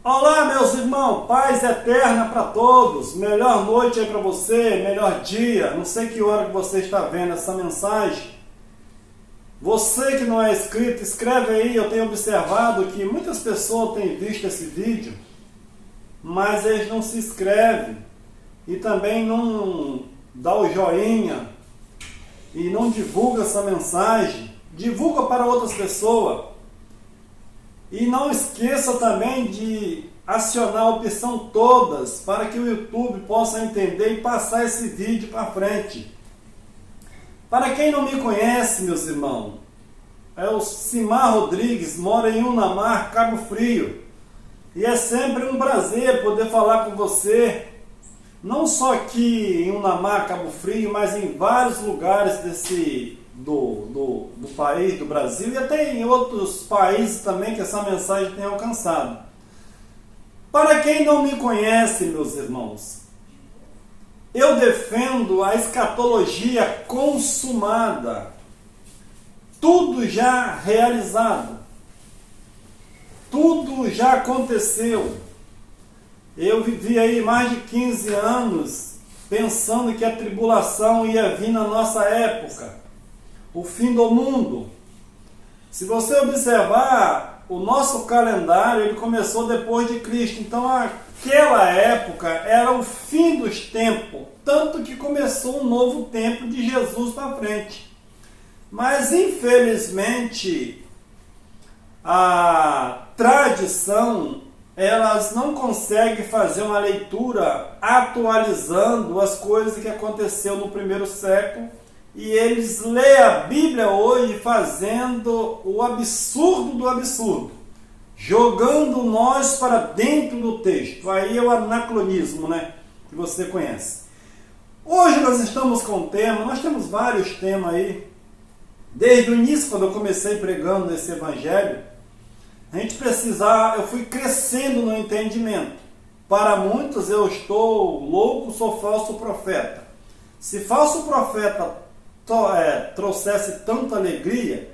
Olá, meus irmãos, paz eterna para todos, melhor noite aí para você, melhor dia, não sei que hora que você está vendo essa mensagem. Você que não é inscrito, escreve aí. Eu tenho observado que muitas pessoas têm visto esse vídeo, mas eles não se inscrevem e também não dá o joinha e não divulga essa mensagem, divulga para outras pessoas. E não esqueça também de acionar a opção todas para que o YouTube possa entender e passar esse vídeo para frente. Para quem não me conhece, meus irmãos, é o Simar Rodrigues, mora em Unamar, Cabo Frio. E é sempre um prazer poder falar com você, não só aqui em Unamar, Cabo Frio, mas em vários lugares do país, do Brasil, e até em outros países também que essa mensagem tem alcançado. Para quem não me conhece, meus irmãos, eu defendo a escatologia consumada, tudo já realizado, tudo já aconteceu. Eu vivi aí mais de 15 anos pensando que a tribulação ia vir na nossa época, o fim do mundo. Se você observar, o nosso calendário ele começou depois de Cristo, então aquela época era o fim dos tempos, tanto que começou um novo tempo de Jesus para frente. Mas infelizmente a tradição elas não conseguem fazer uma leitura atualizando as coisas que aconteceu no primeiro século, e eles lêem a Bíblia hoje fazendo o absurdo do absurdo, jogando nós para dentro do texto. Aí é o anacronismo, né, que você conhece. Hoje nós estamos com um tema, nós temos vários temas aí. Desde o início, quando eu comecei pregando esse evangelho, eu fui crescendo no entendimento. Para muitos eu estou louco, sou falso profeta. Se falso profeta trouxesse tanta alegria,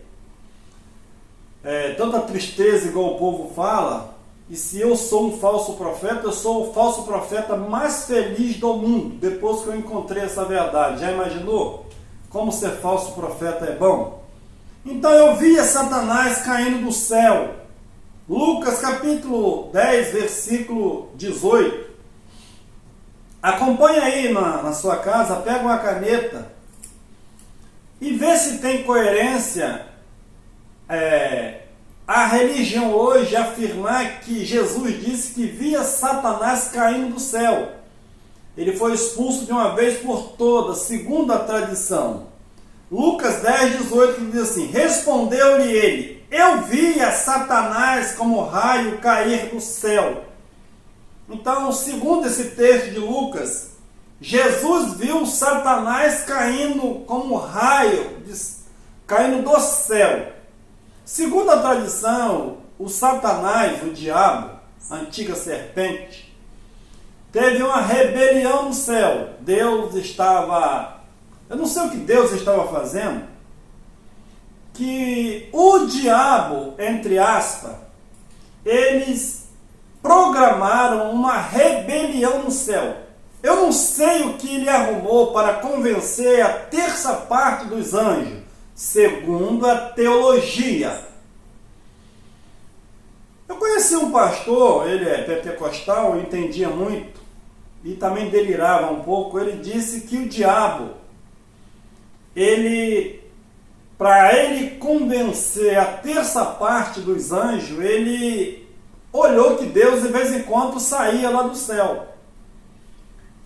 tanta tristeza igual o povo fala, e se eu sou um falso profeta, eu sou o falso profeta mais feliz do mundo, depois que eu encontrei essa verdade. Já imaginou como ser falso profeta é bom? Então eu via Satanás caindo do céu. Lucas capítulo 10, versículo 18. Acompanha aí na sua casa, pega uma caneta e vê se tem coerência a religião hoje afirmar que Jesus disse que via Satanás caindo do céu. Ele foi expulso de uma vez por todas, segundo a tradição. Lucas 10, 18 diz assim: respondeu-lhe ele: eu via Satanás como raio cair do céu. Então, segundo esse texto de Lucas, Jesus viu Satanás caindo como raio, caindo do céu. Segundo a tradição, o Satanás, o diabo, a antiga serpente, teve uma rebelião no céu. Eu não sei o que Deus estava fazendo, que o diabo, entre aspas, eles programaram uma rebelião no céu. Eu não sei o que ele arrumou para convencer a terça parte dos anjos, segundo a teologia. Eu conheci um pastor, ele é pentecostal, entendia muito e também delirava um pouco. Ele disse que o diabo, para ele convencer a terça parte dos anjos, ele olhou que Deus de vez em quando saía lá do céu.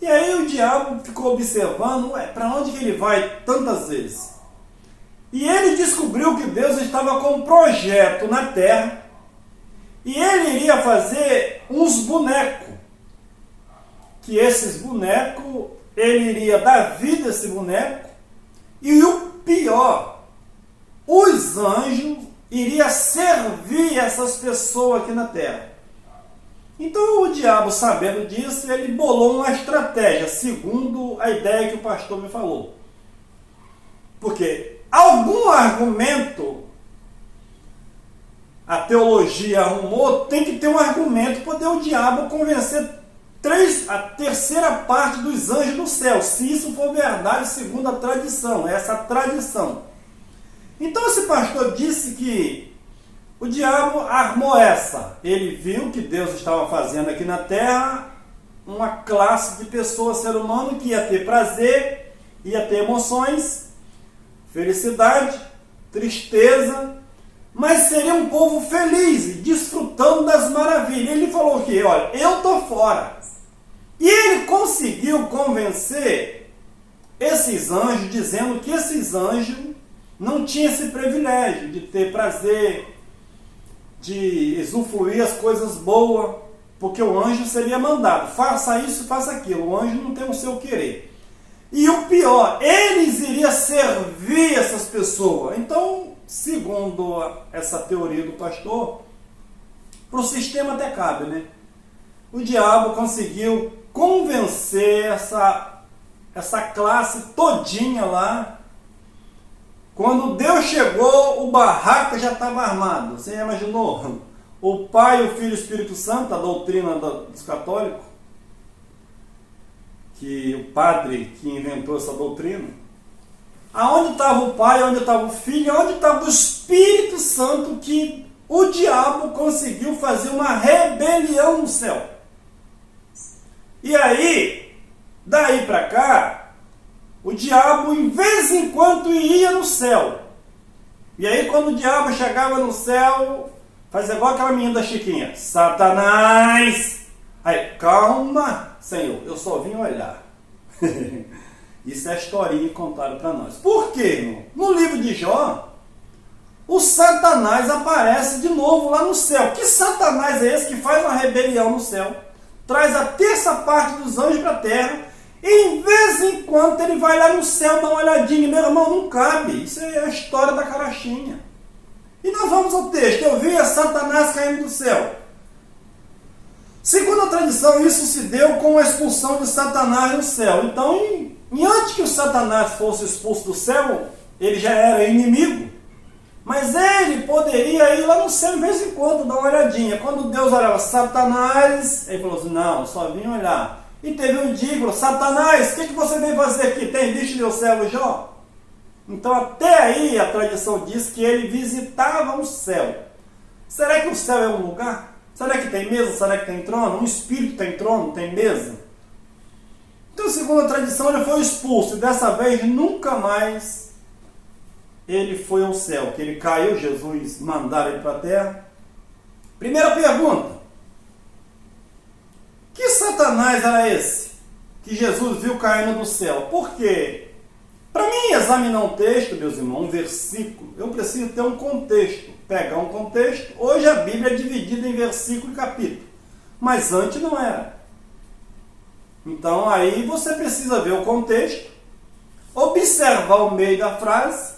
E aí o diabo ficou observando, para onde que ele vai tantas vezes? E ele descobriu que Deus estava com um projeto na terra, e ele iria fazer uns bonecos, que esses bonecos, ele iria dar vida a esse boneco, e o pior, os anjos iriam servir essas pessoas aqui na terra. Então o diabo, sabendo disso, ele bolou uma estratégia, segundo a ideia que o pastor me falou. Porque algum argumento a teologia arrumou, tem que ter um argumento para poder o diabo convencer a terceira parte dos anjos do céu, se isso for verdade segundo a tradição, essa tradição. Então esse pastor disse que o diabo armou essa. Ele viu que Deus estava fazendo aqui na terra uma classe de pessoas, ser humano, que ia ter prazer, ia ter emoções, felicidade, tristeza, mas seria um povo feliz, desfrutando das maravilhas. Ele falou que, olha, eu estou fora. E ele conseguiu convencer esses anjos, dizendo que esses anjos não tinham esse privilégio de ter prazer, de usufruir as coisas boas, porque o anjo seria mandado, faça isso, faça aquilo. O anjo não tem o seu querer. E o pior, eles iriam servir essas pessoas. Então, segundo essa teoria do pastor, para o sistema até cabe, né? O diabo conseguiu convencer essa classe todinha lá. Quando Deus chegou, o barraco já estava armado. Você já imaginou? O Pai, o Filho e o Espírito Santo, a doutrina dos católicos, que o padre que inventou essa doutrina. Aonde estava o Pai, onde estava o Filho, onde estava o Espírito Santo, que o diabo conseguiu fazer uma rebelião no céu. E aí, daí para cá, o diabo, em vez em quando, ia no céu. E aí, quando o diabo chegava no céu, fazia igual aquela menina da Chiquinha: Satanás! Aí, calma, Senhor, eu só vim olhar. Isso é a historinha que contaram para nós. Por quê, irmão? No livro de Jó, o Satanás aparece de novo lá no céu. Que Satanás é esse que faz uma rebelião no céu? Traz a terça parte dos anjos para a terra, e em vez em quando ele vai lá no céu dar uma olhadinha. Meu irmão, não cabe. Isso é a história da carochinha. E nós vamos ao texto. Eu vi a Satanás caindo do céu. Segundo a tradição, isso se deu com a expulsão de Satanás do céu. Então, antes que o Satanás fosse expulso do céu, ele já era inimigo. Mas ele poderia ir lá no céu de vez em quando, dar uma olhadinha. Quando Deus olhava Satanás, ele falou assim: não, só vim olhar. E teve um dia que falou: Satanás, o que você veio fazer aqui? Tem bicho do céu, Jó? Então até aí a tradição diz que ele visitava o céu. Será que o céu é um lugar? Será que tem mesa? Será que tem trono? Um espírito tem trono? Tem mesa? Então, segundo a tradição, ele foi expulso. E dessa vez nunca mais ele foi ao céu. Que ele caiu, Jesus mandaram ele para a terra. Primeira pergunta: que Satanás era esse que Jesus viu caindo do céu? Por quê? Para mim examinar um texto, meus irmãos, um versículo, eu preciso ter um contexto. Pegar um contexto. Hoje a Bíblia é dividida em versículo e capítulo, mas antes não era. Então aí você precisa ver o contexto, observar o meio da frase,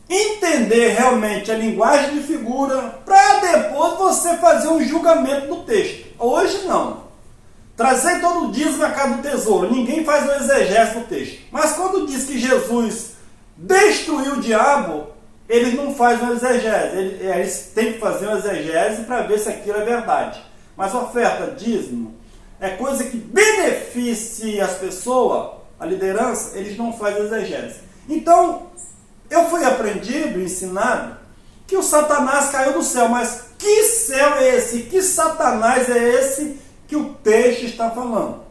entender realmente a linguagem de figura, para depois você fazer um julgamento do texto. Hoje não. Trazer todo o dízimo a casa do tesouro. Ninguém faz o exegese do texto. Mas quando diz que Jesus destruiu o diabo, eles não fazem o exegese. Eles têm que fazer o exegese para ver se aquilo é verdade. Mas oferta, dízimo, é coisa que beneficia as pessoas, a liderança, eles não fazem exegese. Então, eu fui aprendido, ensinado, que o Satanás caiu do céu. Mas que céu é esse? Que Satanás é esse que o texto está falando?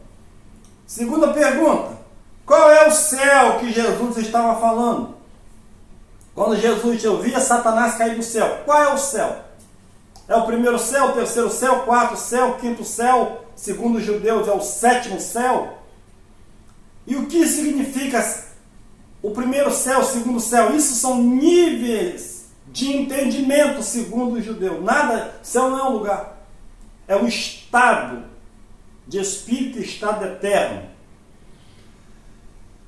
Segunda pergunta: qual é o céu que Jesus estava falando? Quando Jesus ouvia Satanás cair do céu, qual é o céu? É o primeiro céu, o terceiro céu, o quarto céu, o quinto céu? Segundo os judeus, é o sétimo céu? E o que significa o primeiro céu, o segundo céu? Isso são níveis de entendimento segundo os judeus. Nada, céu não é um lugar. É um estado de espírito e estado eterno.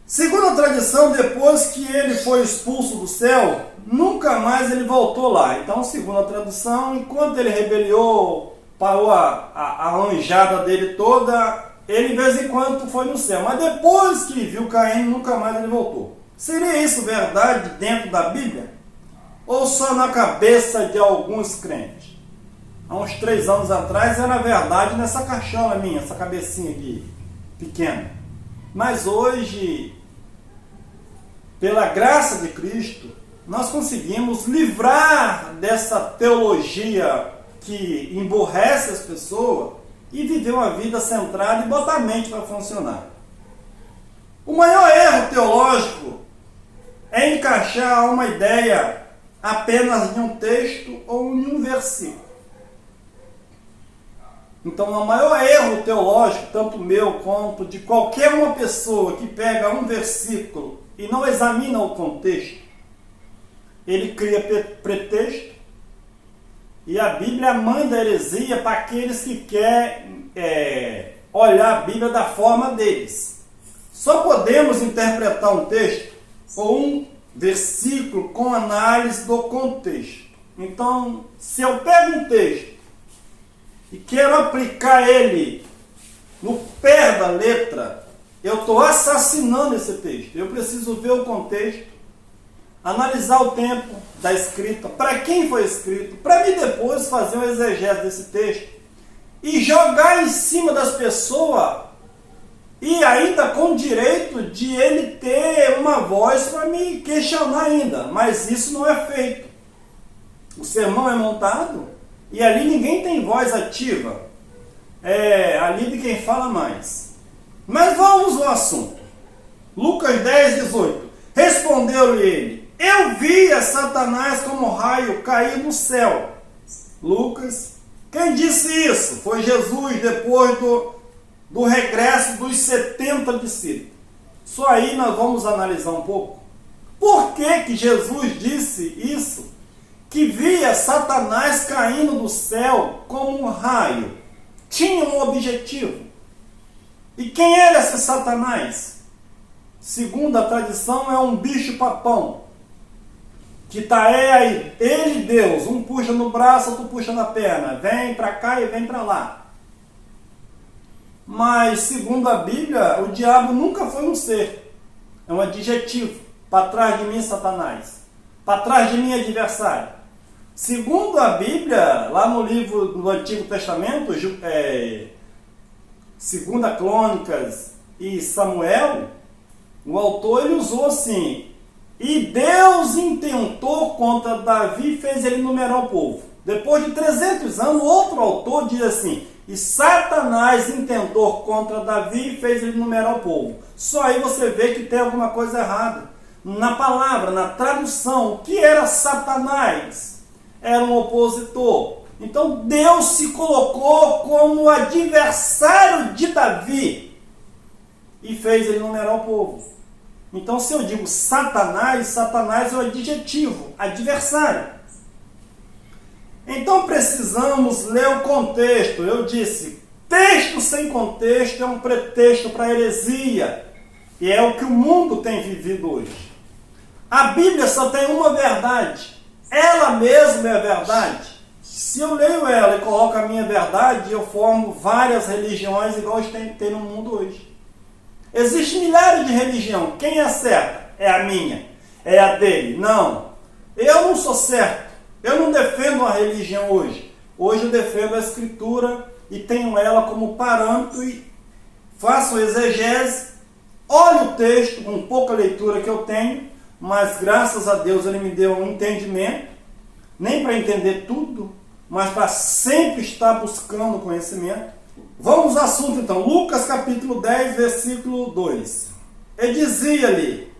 Segundo a tradição, depois que ele foi expulso do céu, nunca mais ele voltou lá. Então, segundo a tradução, enquanto ele rebeliou, parou a anjada dele toda, ele de vez em quando foi no céu. Mas depois que viu caindo, nunca mais ele voltou. Seria isso verdade dentro da Bíblia? Ou só na cabeça de alguns crentes? Há uns 3 anos atrás era verdade nessa caixola minha, essa cabecinha aqui, pequena. Mas hoje, pela graça de Cristo, nós conseguimos livrar dessa teologia que emborrece as pessoas e viver uma vida centrada e botar a mente para funcionar. O maior erro teológico é encaixar uma ideia apenas em um texto ou em um versículo. Então, o maior erro teológico, tanto meu quanto de qualquer uma pessoa que pega um versículo e não examina o contexto, ele cria pretexto, e a Bíblia é a mãe da heresia para aqueles que querem olhar a Bíblia da forma deles. Só podemos interpretar um texto ou um versículo com análise do contexto. Então, se eu pego um texto e quero aplicar ele no pé da letra, eu estou assassinando esse texto. Eu preciso ver o contexto, analisar o tempo da escrita, para quem foi escrito, para mim depois fazer um exegese desse texto e jogar em cima das pessoas, e ainda com direito de ele ter uma voz para me questionar ainda. Mas isso não é feito. O sermão é montado e ali ninguém tem voz ativa. É ali de quem fala mais. Mas vamos ao assunto. Lucas 10, 18. Respondeu-lhe ele: eu via Satanás como raio cair do céu. Lucas. Quem disse isso? Foi Jesus, depois do regresso dos 70 discípulos. Só aí nós vamos analisar um pouco. Por que Jesus disse isso? Que via Satanás caindo do céu como um raio. Tinha um objetivo. E quem era esse Satanás? Segundo a tradição, é um bicho-papão. Que está aí, ele e Deus. Um puxa no braço, outro puxa na perna. Vem para cá e vem para lá. Mas, segundo a Bíblia, o diabo nunca foi um ser. É um adjetivo. Para trás de mim, Satanás. Para trás de mim, adversário. Segundo a Bíblia, lá no livro do Antigo Testamento, 2 Crônicas e Samuel, o autor ele usou assim: e Deus intentou contra Davi e fez ele numerar o povo. Depois de 300 anos, outro autor diz assim: e Satanás intentou contra Davi e fez ele numerar o povo. Só aí você vê que tem alguma coisa errada. Na palavra, na tradução, o que era Satanás? Era um opositor. Então Deus se colocou como adversário de Davi e fez ele numerar o povo. Então se eu digo Satanás, Satanás é o adjetivo, adversário. Então precisamos ler o contexto. Eu disse, texto sem contexto é um pretexto para heresia. E é o que o mundo tem vivido hoje. A Bíblia só tem uma verdade. Ela mesma é a verdade. Se eu leio ela e coloco a minha verdade, eu formo várias religiões igual tem no mundo hoje. Existem milhares de religiões. Quem é certa? É a minha. É a dele. Não. Eu não sou certo. Eu não defendo a religião hoje. Hoje eu defendo a Escritura e tenho ela como parâmetro e faço exegese, olho o texto com pouca leitura que eu tenho, mas graças a Deus ele me deu um entendimento, nem para entender tudo, mas para sempre estar buscando conhecimento. Vamos ao assunto então. Lucas capítulo 10, versículo 2. E dizia-lhe: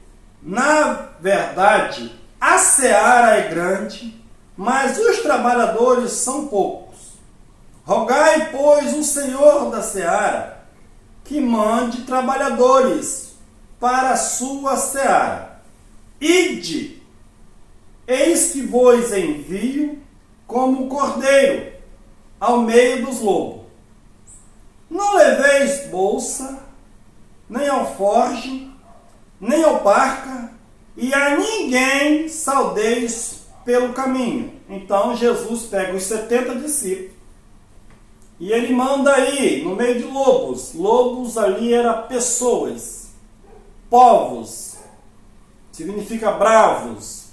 na verdade, a seara é grande, mas os trabalhadores são poucos. Rogai, pois, o Senhor da seara que mande trabalhadores para a sua seara. Ide, eis que vos envio como cordeiro ao meio dos lobos. Não leveis bolsa, nem alforje, nem alparca, e a ninguém saudeis pelo caminho. Então Jesus pega os 70 discípulos e ele manda ir no meio de lobos. Lobos ali eram pessoas, povos, significa bravos.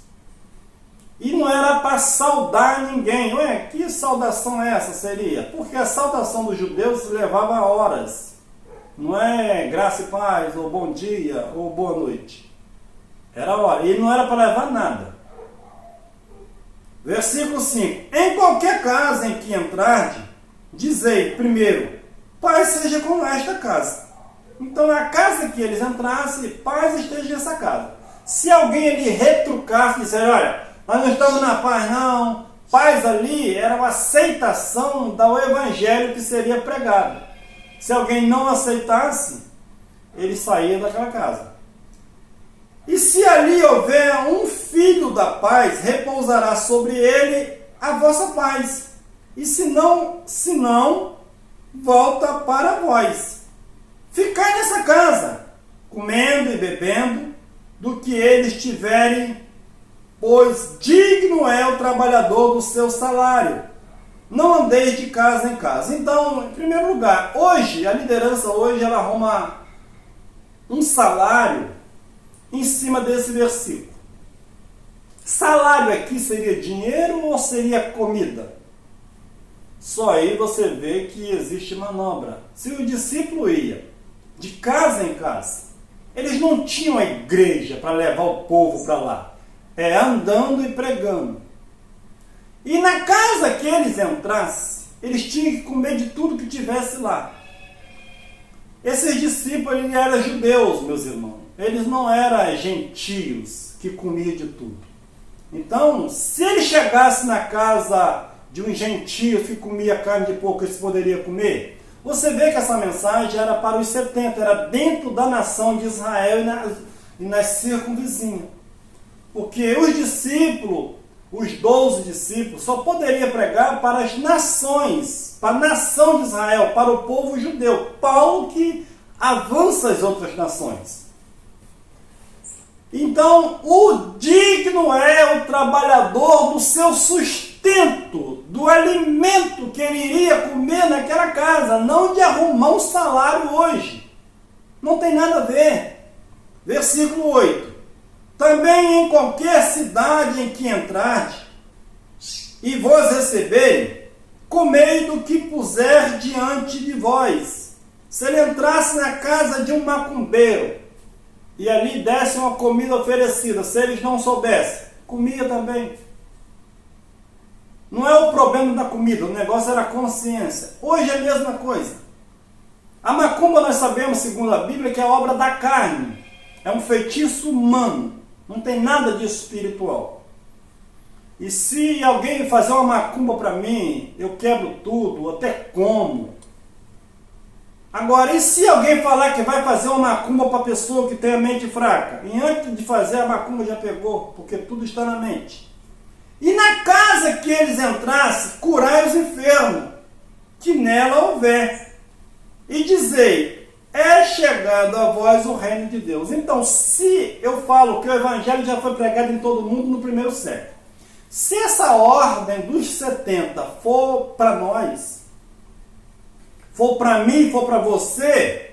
E não era para saudar ninguém. Ué, que saudação é essa seria? Porque a saudação dos judeus levava horas. Não é graça e paz, ou bom dia, ou boa noite. Era hora. E não era para levar nada. Versículo 5. Em qualquer casa em que entrarde, dizei, primeiro, paz seja com esta casa. Então, a casa que eles entrassem, paz esteja nessa casa. Se alguém ali retrucasse e disser, olha, nós não estamos na paz não, paz ali era uma aceitação do evangelho que seria pregado. Se alguém não aceitasse, ele saía daquela casa. E se ali houver um filho da paz, repousará sobre ele a vossa paz. E se não, volta para vós. Ficai nessa casa, comendo e bebendo, do que eles tiverem, pois digno é o trabalhador do seu salário. Não andeis de casa em casa. Então, em primeiro lugar, hoje, a liderança hoje, ela arruma um salário em cima desse versículo. Salário aqui seria dinheiro ou seria comida? Só aí você vê que existe manobra. Se o discípulo ia de casa em casa, eles não tinham a igreja para levar o povo para lá. É andando e pregando. E na casa que eles entrassem, eles tinham que comer de tudo que tivesse lá. Esses discípulos, eles eram judeus, meus irmãos. Eles não eram gentios que comiam de tudo. Então, se ele chegasse na casa de um gentio que comia carne de porco, eles poderiam comer? Você vê que essa mensagem era para os 70, era dentro da nação de Israel e nas circunvizinhas. Porque os discípulos, os 12 discípulos, só poderiam pregar para as nações, para a nação de Israel, para o povo judeu. Paulo que avança as outras nações. Então, o digno é o trabalhador do seu sustento, do alimento que ele iria comer naquela casa, não de arrumar um salário hoje. Não tem nada a ver. Versículo 8. Também em qualquer cidade em que entrardes e vos receberem, comei do que puser diante de vós. Se ele entrasse na casa de um macumbeiro e ali desse uma comida oferecida, se eles não soubessem, comia também. Não é o problema da comida, o negócio era a consciência. Hoje é a mesma coisa. A macumba nós sabemos, segundo a Bíblia, que é obra da carne. É um feitiço humano. Não tem nada de espiritual. E se alguém fazer uma macumba para mim, eu quebro tudo, até como. Agora, e se alguém falar que vai fazer uma macumba para a pessoa que tem a mente fraca? E antes de fazer a macumba já pegou, porque tudo está na mente. E na casa que eles entrassem, curai os enfermos, que nela houver. E dizei, é chegado a vós o reino de Deus. Então, se eu falo que o evangelho já foi pregado em todo mundo no primeiro século, se essa ordem dos 70 for para nós, for para mim, for para você,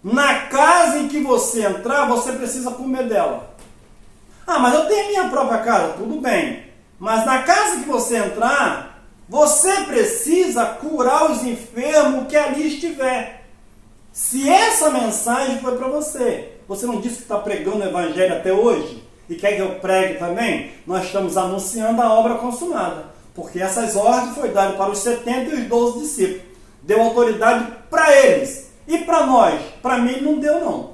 na casa em que você entrar, você precisa comer dela. Ah, mas eu tenho a minha própria casa, tudo bem. Mas na casa que você entrar, você precisa curar os enfermos que ali estiver. Se essa mensagem foi para você, você não disse que está pregando o evangelho até hoje? E quer que eu pregue também? Nós estamos anunciando a obra consumada. Porque essas ordens foram dadas para os 70 e os 12 discípulos. Deu autoridade para eles. E para nós? Para mim não deu não.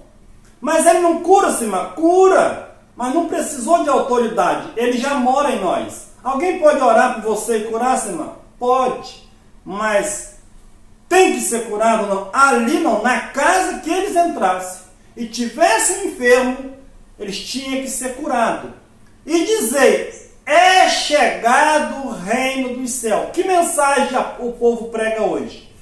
Mas ele não cura, Cima? Cura. Mas não precisou de autoridade. Ele já mora em nós. Alguém pode orar por você e curar, Cima? Pode. Mas tem que ser curado não? Ali não. Na casa que eles entrassem e tivessem um enfermo, eles tinham que ser curados. E dizer, é chegado o reino dos céus. Que mensagem o povo prega hoje?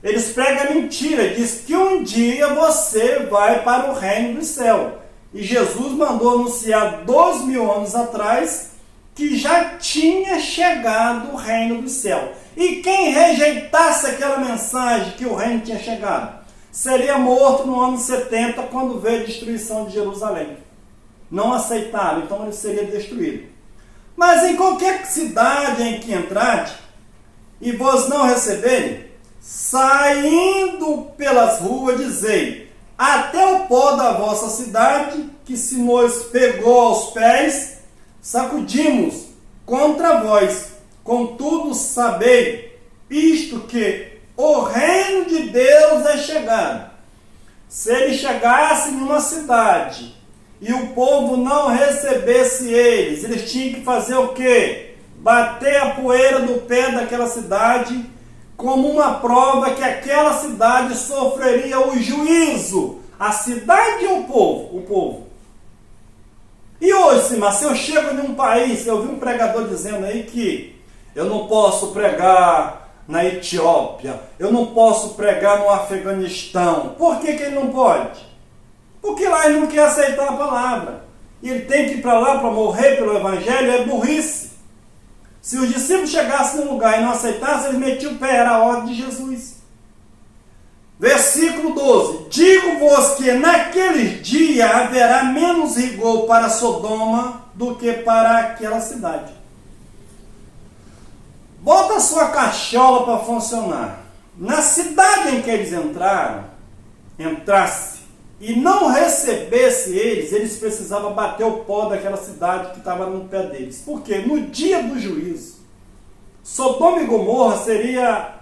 Eles pregam a mentira, diz que um dia você vai para o reino do céu. E Jesus mandou anunciar 2000 anos atrás que já tinha chegado o reino do céu. E quem rejeitasse aquela mensagem que o reino tinha chegado, seria morto no ano 70, quando veio a destruição de Jerusalém. Não aceitaram, então ele seria destruído. Mas em qualquer cidade em que entrardes, e vós não receberem, saindo pelas ruas, dizei, até o pó da vossa cidade, que se nos pegou aos pés, sacudimos contra vós. Contudo, sabei isto, que o reino de Deus é chegado. Se ele chegasse em uma cidade e o povo não recebesse eles tinham que fazer o quê? Bater a poeira do pé daquela cidade como uma prova que aquela cidade sofreria o juízo. A cidade ou o povo? O povo. E hoje, mas se eu chego em um país, eu vi um pregador dizendo aí que eu não posso pregar na Etiópia, eu não posso pregar no Afeganistão. Por que ele não pode? Porque lá ele não quer aceitar a palavra. E ele tem que ir para lá para morrer pelo Evangelho, é burrice. Se os discípulos chegassem num lugar e não aceitassem, eles metiam o pé, era a ordem de Jesus. Versículo 12. Digo-vos que naqueles dias haverá menos rigor para Sodoma do que para aquela cidade. Bota a sua cachola para funcionar. Na cidade em que eles entrasse e não recebesse eles precisavam bater o pó daquela cidade que estava no pé deles. Porque no dia do juízo, Sodoma e Gomorra seria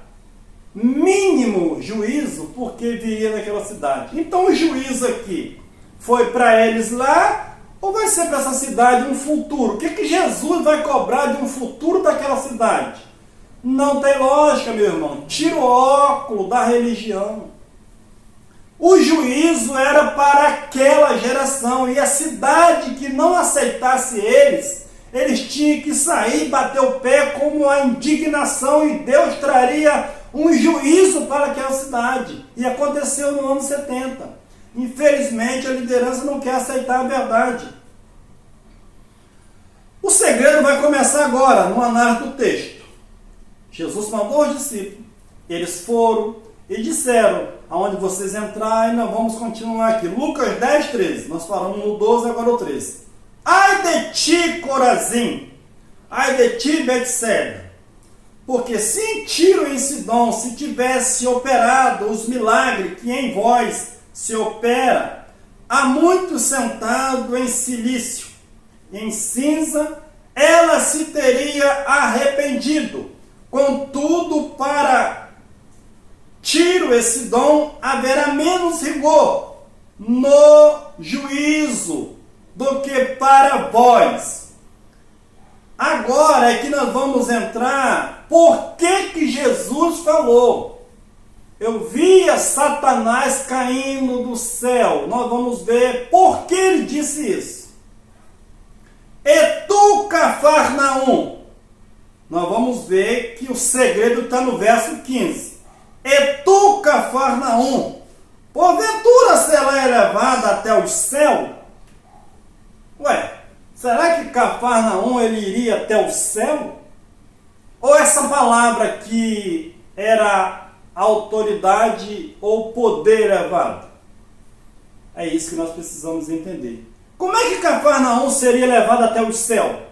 mínimo juízo, porque viria daquela cidade. Então o juízo aqui foi para eles lá, ou vai ser para essa cidade um futuro? O que Jesus vai cobrar de um futuro daquela cidade? Não tem lógica, meu irmão. Tira o óculo da religião. O juízo era para aquela geração, e a cidade que não aceitasse eles tinham que sair e bater o pé como a indignação, e Deus traria um juízo para aquela cidade. E aconteceu no ano 70. Infelizmente, a liderança não quer aceitar a verdade. O segredo vai começar agora, no análise do texto. Jesus mandou os discípulos, eles foram e disseram, aonde vocês entrarem, nós vamos continuar aqui. Lucas 10, 13, nós falamos no 12, agora o 13. Ai de ti, Corazim, ai de ti, Betsaida, porque se em Tiro e em Sidom se tivesse operado os milagres que em vós se opera, há muitos sentados em silício, em cinza, ela se teria arrependido. Contudo, para Tiro e Sidom haverá menos rigor no juízo do que para vós. Agora é que nós vamos entrar. Por que Jesus falou? Eu via Satanás caindo do céu. Nós vamos ver por que ele disse isso. E tu, Cafarnaum? Nós vamos ver que o segredo está no verso 15. E tu, Cafarnaum, porventura será elevada até o céu? Ué, será que Cafarnaum ele iria até o céu? Ou essa palavra aqui era autoridade ou poder elevado? É isso que nós precisamos entender. Como é que Cafarnaum seria elevado até o céu?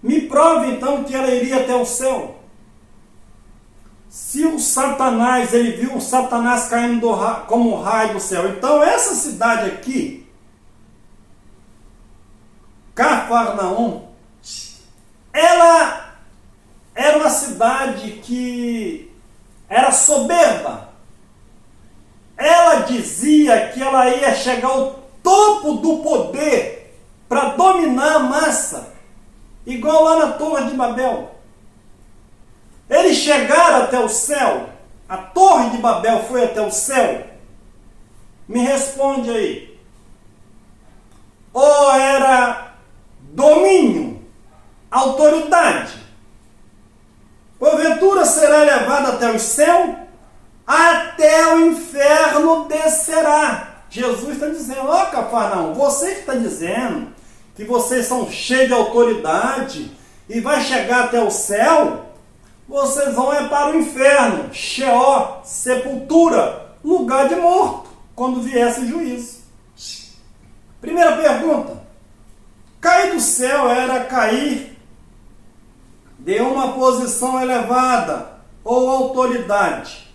Me prove então que ela iria até o céu. Se o Satanás, ele viu o Satanás caindo como um raio do céu. Então essa cidade aqui, Cafarnaum, ela era uma cidade que era soberba. Ela dizia que ela ia chegar ao topo do poder para dominar a massa. Igual lá na Torre de Babel. Eles chegaram até o céu? A Torre de Babel foi até o céu? Me responde aí. Ou era domínio, autoridade? Porventura será elevado até o céu? Até o inferno descerá. Jesus está dizendo, ó Cafarnaum, você que está dizendo que vocês são cheios de autoridade e vai chegar até o céu, vocês vão para o inferno, Sheol, sepultura, lugar de morto, quando viesse o juízo. Primeira pergunta, Cair do céu era cair de uma posição elevada ou autoridade.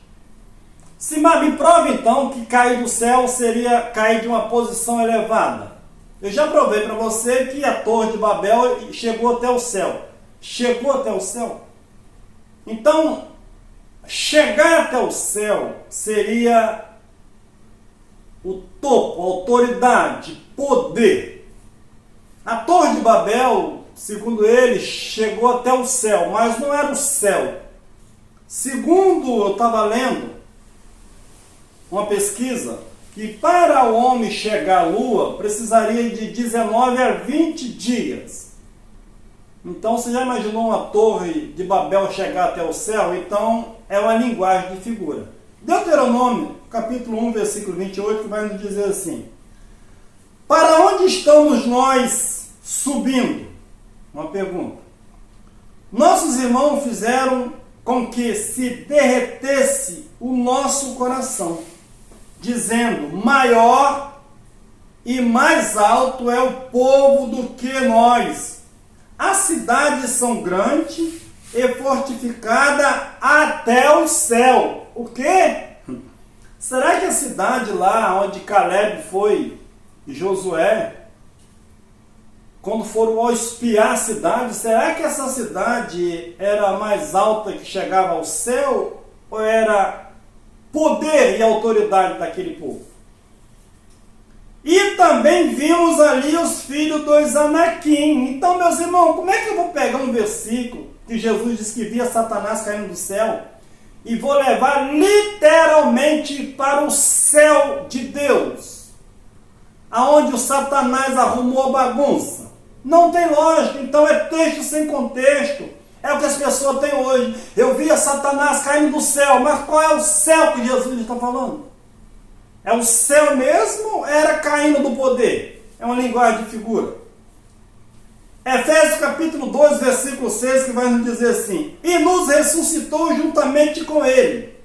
Me prove então que cair do céu seria cair de uma posição elevada. Eu já provei para você que a Torre de Babel chegou até o céu. Chegou até o céu. Então, chegar até o céu seria o topo, autoridade, poder. A Torre de Babel, segundo eles, chegou até o céu, mas não era o céu. Segundo eu estava lendo uma pesquisa, que para o homem chegar à Lua precisaria de 19 a 20 dias. Então você já imaginou uma Torre de Babel chegar até o céu? Então é uma linguagem de figura. Deuteronômio, capítulo 1, versículo 28, que vai nos dizer assim: para onde estamos nós subindo? Uma pergunta. Nossos irmãos fizeram com que se derretesse o nosso coração, dizendo: maior e mais alto é o povo do que nós. As cidades são grandes e fortificadas até o céu. O quê? Será que a cidade lá onde Caleb foi e Josué, quando foram espiar a cidade, será que essa cidade era mais alta que chegava ao céu? Ou era poder e autoridade daquele povo? E também vimos ali os filhos dos Anakim. Então, meus irmãos, como é que eu vou pegar um versículo que Jesus diz que via Satanás caindo do céu e vou levar literalmente para o céu de Deus, aonde o Satanás arrumou a bagunça? Não tem lógica. Então é texto sem contexto. É o que as pessoas têm hoje. Eu via Satanás caindo do céu, mas qual é o céu que Jesus está falando? É o céu mesmo ou era caindo do poder? É uma linguagem de figura. Efésios capítulo 2, versículo 6, que vai nos dizer assim: e nos ressuscitou juntamente com ele,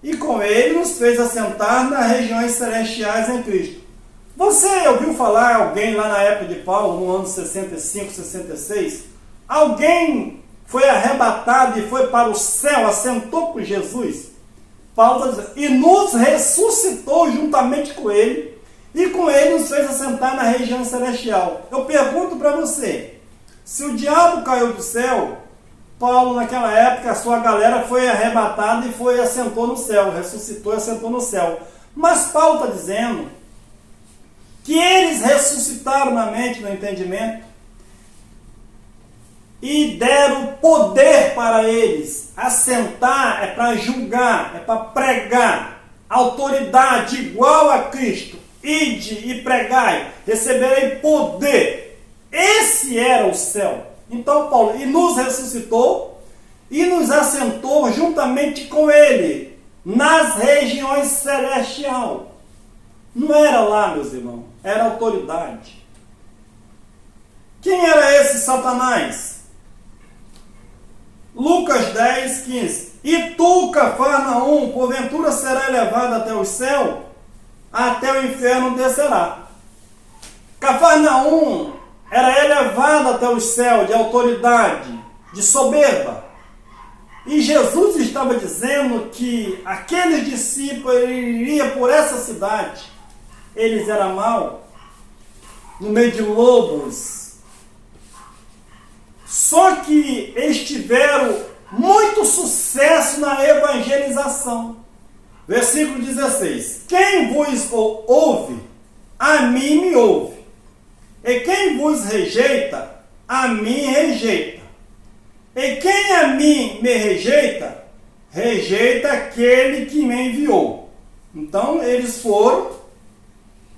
e com ele nos fez assentar nas regiões celestiais em Cristo. Você ouviu falar alguém lá na época de Paulo, no ano 65, 66? Alguém foi arrebatado e foi para o céu, assentou com Jesus? Paulo está dizendo: e nos ressuscitou juntamente com ele, e com ele nos fez assentar na região celestial. Eu pergunto para você, se o diabo caiu do céu, Paulo naquela época, a sua galera foi arrebatada e foi assentou no céu, ressuscitou e assentou no céu. Mas Paulo está dizendo que eles ressuscitaram na mente, no entendimento, e deram poder para eles. Assentar é para julgar, é para pregar. Autoridade igual a Cristo. Ide e pregai, receberei poder. Esse era o céu. Então Paulo, e nos ressuscitou e nos assentou juntamente com ele nas regiões celestiais. Não era lá, meus irmãos, era autoridade. Quem era esse Satanás? Lucas 10, 15. E tu, Cafarnaum, porventura será elevado até o céu, até o inferno descerá. Cafarnaum era elevado até o céu de autoridade, de soberba. E Jesus estava dizendo que aqueles discípulos iriam por essa cidade. Eles eram maus, no meio de lobos. Só que eles tiveram muito sucesso na evangelização. Versículo 16. Quem vos ouve, a mim me ouve. E quem vos rejeita, a mim rejeita. E quem a mim me rejeita, rejeita aquele que me enviou. Então eles foram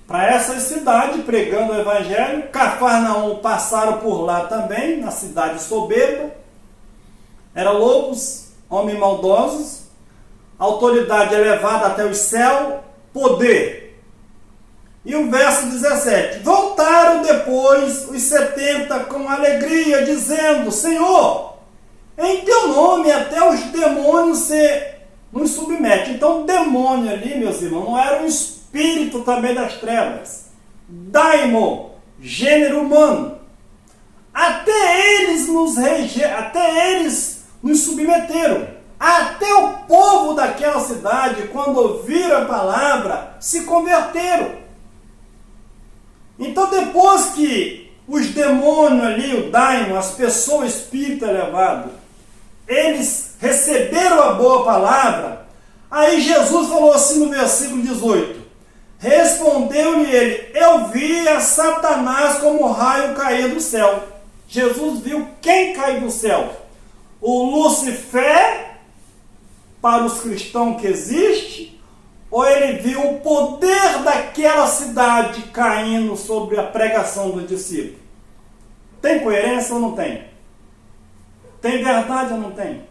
para essa cidade pregando o evangelho. Cafarnaum passaram por lá também, na cidade soberba. Eram lobos, homens maldosos, autoridade elevada até o céu, poder. E o verso 17. Voltaram depois os 70 com alegria, dizendo: Senhor, em teu nome até os demônios se nos submetem. Então, demônio ali, meus irmãos, não era um espírito também das trevas. Daimon, gênero humano. Até eles até eles nos submeteram. Até o povo daquela cidade, quando ouviram a palavra, se converteram. Então, depois que os demônios ali, o daimon, as pessoas espíritas elevadas, eles receberam a boa palavra, aí Jesus falou assim no versículo 18: respondeu-lhe ele, eu vi a Satanás como raio cair do céu. Jesus viu quem caiu do céu? O Lucifer, para os cristãos que existe, ou ele viu o poder daquela cidade caindo sobre a pregação dos discípulos? Tem coerência ou não tem? Tem verdade ou não tem?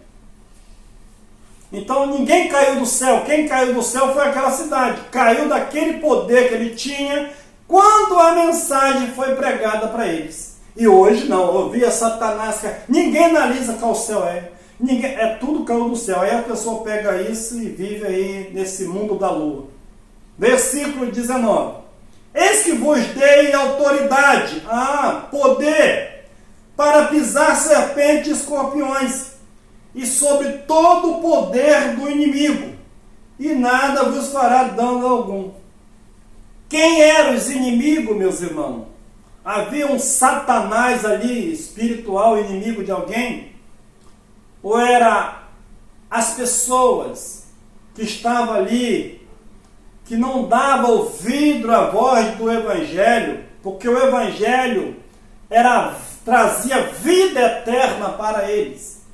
Então ninguém caiu do céu. Quem caiu do céu foi aquela cidade. Caiu daquele poder que ele tinha quando a mensagem foi pregada para eles. E hoje não, ouvia Satanás. Ninguém analisa qual céu é. Ninguém, é tudo caiu do céu. Aí a pessoa pega isso e vive aí nesse mundo da lua. Versículo 19. Eis que vos dei autoridade, poder, para pisar serpentes e escorpiões, e sobre todo o poder do inimigo, e nada vos fará dano algum. Quem eram os inimigos, meus irmãos? Havia um Satanás ali, espiritual, inimigo de alguém? Ou era as pessoas que estavam ali, que não davam ouvido à voz do Evangelho, porque o Evangelho trazia vida eterna para eles?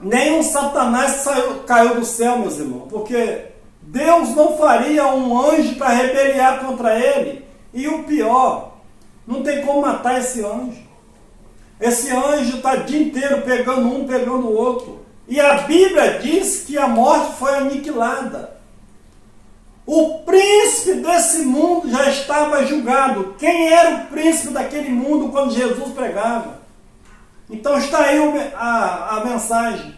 Nenhum Satanás caiu do céu, meus irmãos, porque Deus não faria um anjo para rebeliar contra ele. E o pior, não tem como matar esse anjo. Esse anjo está o dia inteiro pegando um, pegando o outro. E a Bíblia diz que a morte foi aniquilada. O príncipe desse mundo já estava julgado. Quem era o príncipe daquele mundo quando Jesus pregava? Então está aí a mensagem.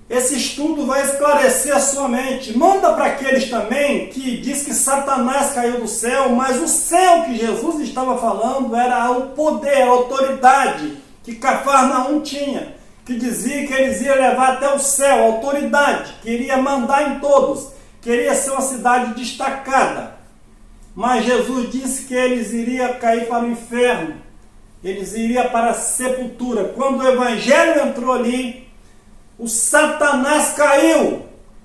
Esse estudo vai esclarecer a sua mente. Manda para aqueles também que diz que Satanás caiu do céu, mas o céu que Jesus estava falando era o poder, a autoridade que Cafarnaum tinha, que dizia que eles iam levar até o céu, a autoridade, queria mandar em todos, queria ser uma cidade destacada. Mas Jesus disse que eles iriam cair para o inferno, eles iriam para a sepultura. Quando o Evangelho entrou ali, o Satanás caiu,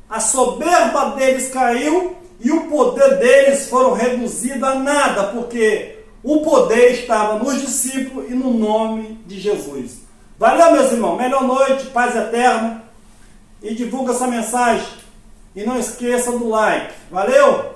a soberba deles caiu e o poder deles foram reduzido a nada, porque o poder estava nos discípulos e no nome de Jesus. Valeu, meus irmãos, melhor noite, paz eterna, e divulga essa mensagem. E não esqueça do like. Valeu!